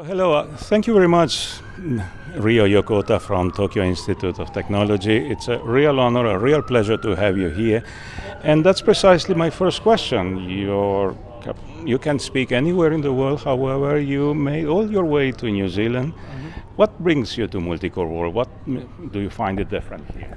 Hello, thank you very much, Rio Yokota from Tokyo Institute of Technology. It's a real honor, a real pleasure to have you here. And that's precisely my first question. You can speak anywhere in the world, however, you made all your way to New Zealand. What brings you to Multicore World? What do you find it different here?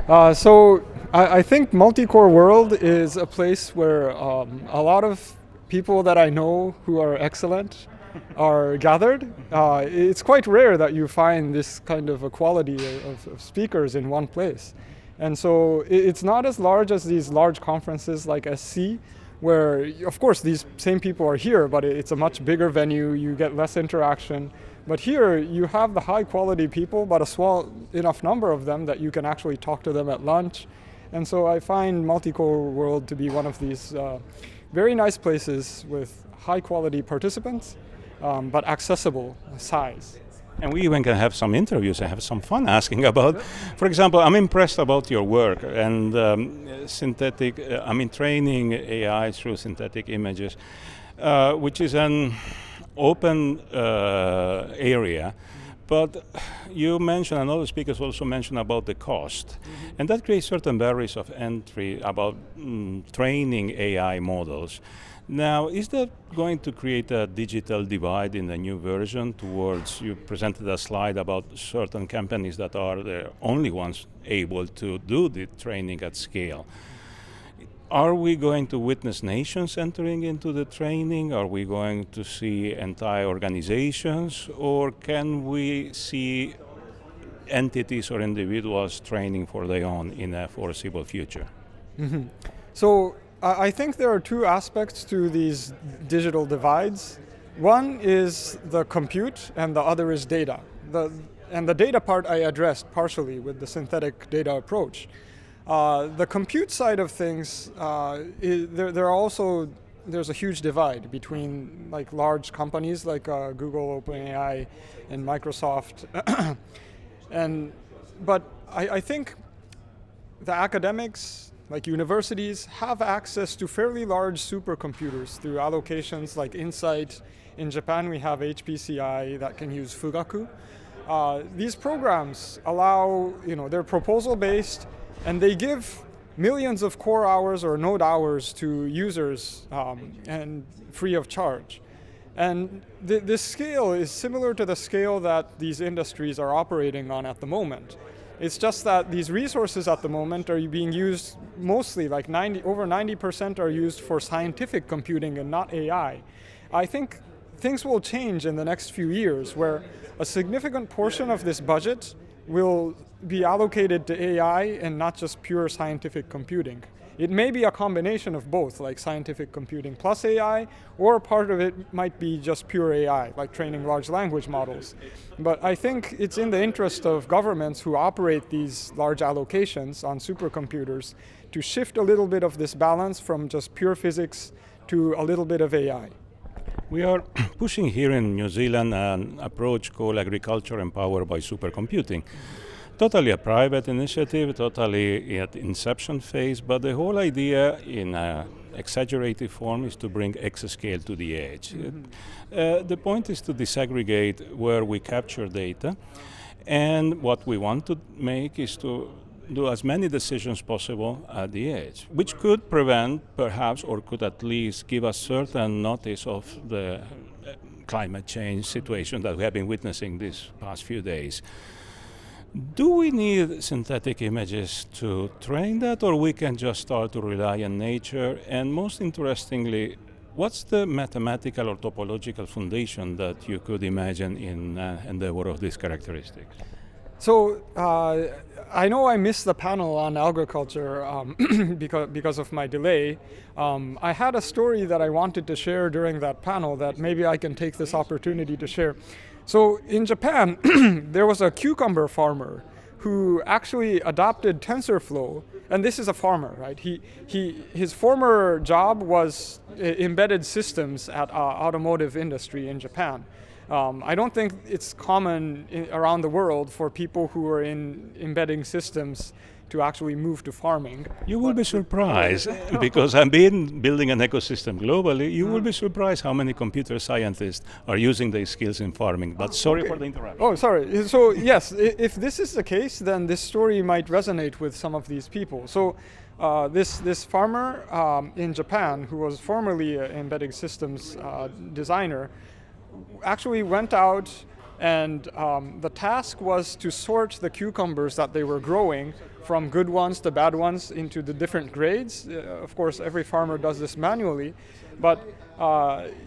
I think Multicore World is a place where a lot of people that I know who are excellent are gathered. It's quite rare that you find this kind of equality of speakers in one place. And so it's not as large as these large conferences like SC, where of course these same people are here, but it's a much bigger venue, you get less interaction. But here you have the high quality people, but a small enough number of them that you can actually talk to them at lunch. And so I find Multicore World to be one of these very nice places with high quality participants, but accessible size. And we even can have some interviews and have some fun asking about, for example, I'm impressed about your work and training AI through synthetic images, which is an open area. But you mentioned, and other speakers also mentioned about the cost. And that creates certain barriers of entry about training AI models. Now, is that going to create a digital divide in the new version towards, you presented a slide about certain companies that are the only ones able to do the training at scale. Are we going to witness nations entering into the training? Are we going to see entire organizations? Or can we see entities or individuals training for their own in a foreseeable future? Mm-hmm. So I think there are two aspects to these digital divides. One is the compute and the other is data. And the data part I addressed partially with the synthetic data approach. The compute side of things, there's a huge divide between like large companies like Google, OpenAI, and Microsoft. But I think the academics, like universities, have access to fairly large supercomputers through allocations like Insight. In Japan, we have HPCI that can use Fugaku. These programs allow, they're proposal-based, and they give millions of core hours or node hours to users and free of charge. And this scale is similar to the scale that these industries are operating on at the moment. It's just that these resources at the moment are being used mostly, like over 90% are used for scientific computing and not AI. I think things will change in the next few years where a significant portion of this budget will be allocated to AI and not just pure scientific computing. It may be a combination of both, like scientific computing plus AI, or part of it might be just pure AI, like training large language models. But I think it's in the interest of governments who operate these large allocations on supercomputers to shift a little bit of this balance from just pure physics to a little bit of AI. We are pushing here in New Zealand an approach called agriculture empowered by supercomputing. Totally a private initiative, totally at inception phase, but the whole idea in an exaggerated form is to bring exascale to the edge. Mm-hmm. The point is to disaggregate where we capture data, and what we want to make is to do as many decisions possible at the edge, which could prevent perhaps, or could at least give us certain notice of the climate change situation that we have been witnessing these past few days. Do we need synthetic images to train that, or we can just start to rely on nature? And most interestingly, what's the mathematical or topological foundation that you could imagine in endeavor of these characteristics? So I know I missed the panel on agriculture because of my delay. I had a story that I wanted to share during that panel that maybe I can take this opportunity to share. So in Japan, there was a cucumber farmer who actually adopted TensorFlow, and this is a farmer, right? His former job was embedded systems at automotive industry in Japan. I don't think it's common around the world for people who are in embedding systems to actually move to farming. You will be surprised because I've been building an ecosystem globally. You will be surprised how many computer scientists are using these skills in farming. But sorry for the interruption. Oh, sorry. So yes, if this is the case, then this story might resonate with some of these people. So this farmer in Japan, who was formerly an embedded systems designer, actually went out and the task was to sort the cucumbers that they were growing from good ones to bad ones into the different grades. Of course, every farmer does this manually, but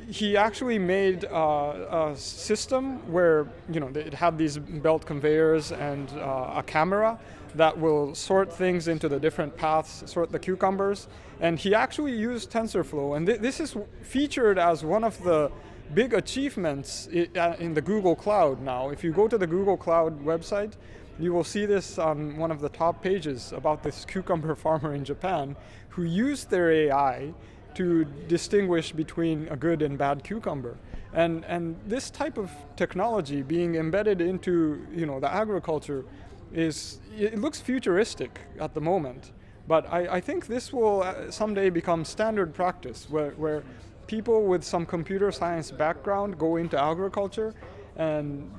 he actually made a system where it had these belt conveyors and a camera that will sort things into the different paths, sort the cucumbers, and he actually used TensorFlow, and this is featured as one of the big achievements in the Google Cloud now. If you go to the Google Cloud website, you will see this on one of the top pages about this cucumber farmer in Japan who used their AI to distinguish between a good and bad cucumber. And this type of technology being embedded into the agriculture it looks futuristic at the moment, but I think this will someday become standard practice where people with some computer science background go into agriculture, and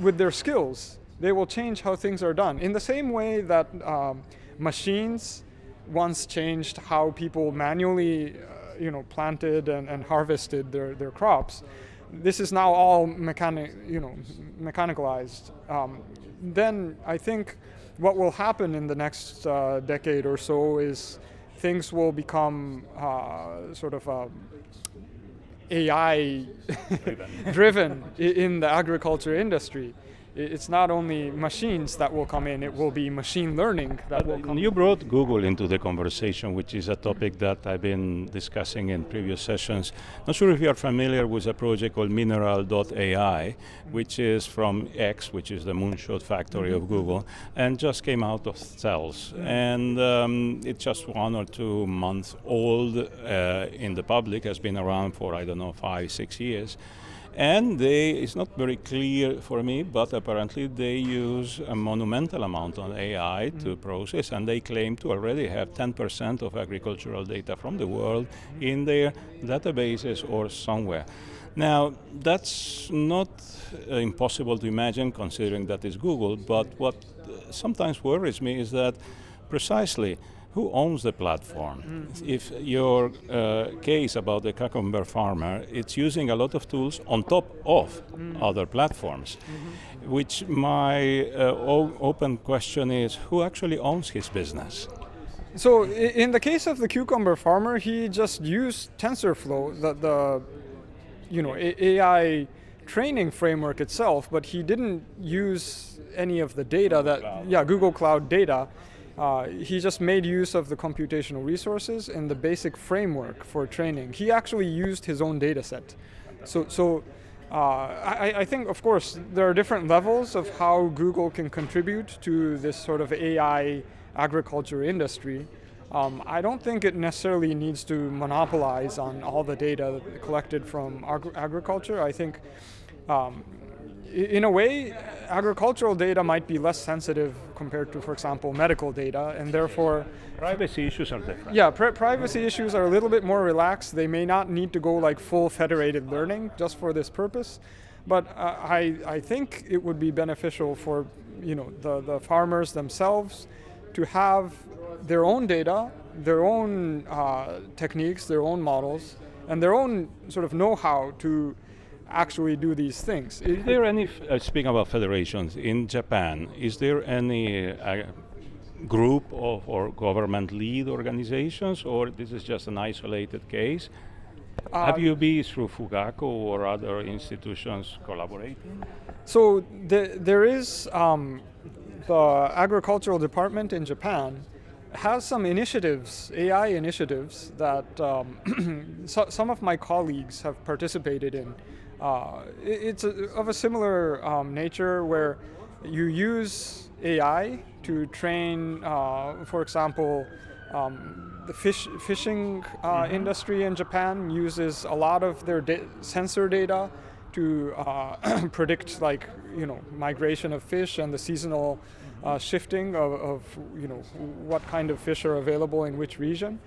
with their skills, they will change how things are done. In the same way that machines once changed how people manually planted and harvested their crops, this is now all mechanicalized. Then I think what will happen in the next decade or so is things will become sort of AI driven in the agriculture industry. It's not only machines that will come in, it will be machine learning that will come in. You brought Google into the conversation, which is a topic that I've been discussing in previous sessions. Not sure if you are familiar with a project called Mineral.ai, which is from X, which is the moonshot factory of Google, and just came out of cells. And it's just 1 or 2 months old in the public, has been around for, 5-6 years. And it's not very clear for me, but apparently they use a monumental amount on AI to process, and they claim to already have 10% of agricultural data from the world in their databases or somewhere. Now, that's not impossible to imagine considering that is Google, but what sometimes worries me is that precisely who owns the platform? If your case about the cucumber farmer, it's using a lot of tools on top of other platforms, which my open question is, who actually owns his business? So in the case of the cucumber farmer, he just used TensorFlow, the AI training framework itself, but he didn't use any of the data Google Cloud data. He just made use of the computational resources and the basic framework for training. He actually used his own data set. So I think, of course, there are different levels of how Google can contribute to this sort of AI agriculture industry. I don't think it necessarily needs to monopolize on all the data collected from agriculture. I think in a way, agricultural data might be less sensitive compared to, for example, medical data, and therefore privacy issues are different. Yeah, privacy issues are a little bit more relaxed. They may not need to go like full federated learning just for this purpose, but I think it would be beneficial for the farmers themselves to have their own data, their own techniques, their own models, and their own sort of know-how to actually do these things. Is there any, speaking about federations, in Japan, is there any group of or government lead organizations, or this is just an isolated case? Have you been through Fugaku or other institutions collaborating? So there is the agricultural department in Japan has some initiatives, AI initiatives that some of my colleagues have participated in. It's of a similar nature where you use AI to train, for example, the fishing industry in Japan uses a lot of their sensor data to predict like migration of fish and the seasonal shifting of what kind of fish are available in which region.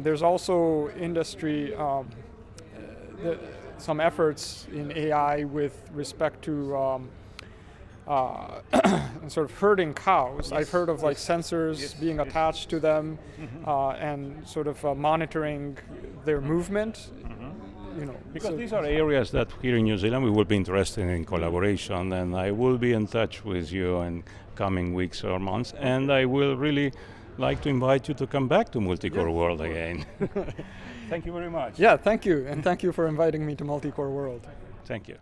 There's also industry some efforts in AI with respect to sort of herding cows. Yes. I've heard of like sensors being attached to them and sort of monitoring their movement. Because these are areas that here in New Zealand we will be interested in collaboration, and I will be in touch with you in coming weeks or months, and I will really like to invite you to come back to Multicore World again. Thank you very much. Yeah, thank you, and thank you for inviting me to Multicore World. Thank you.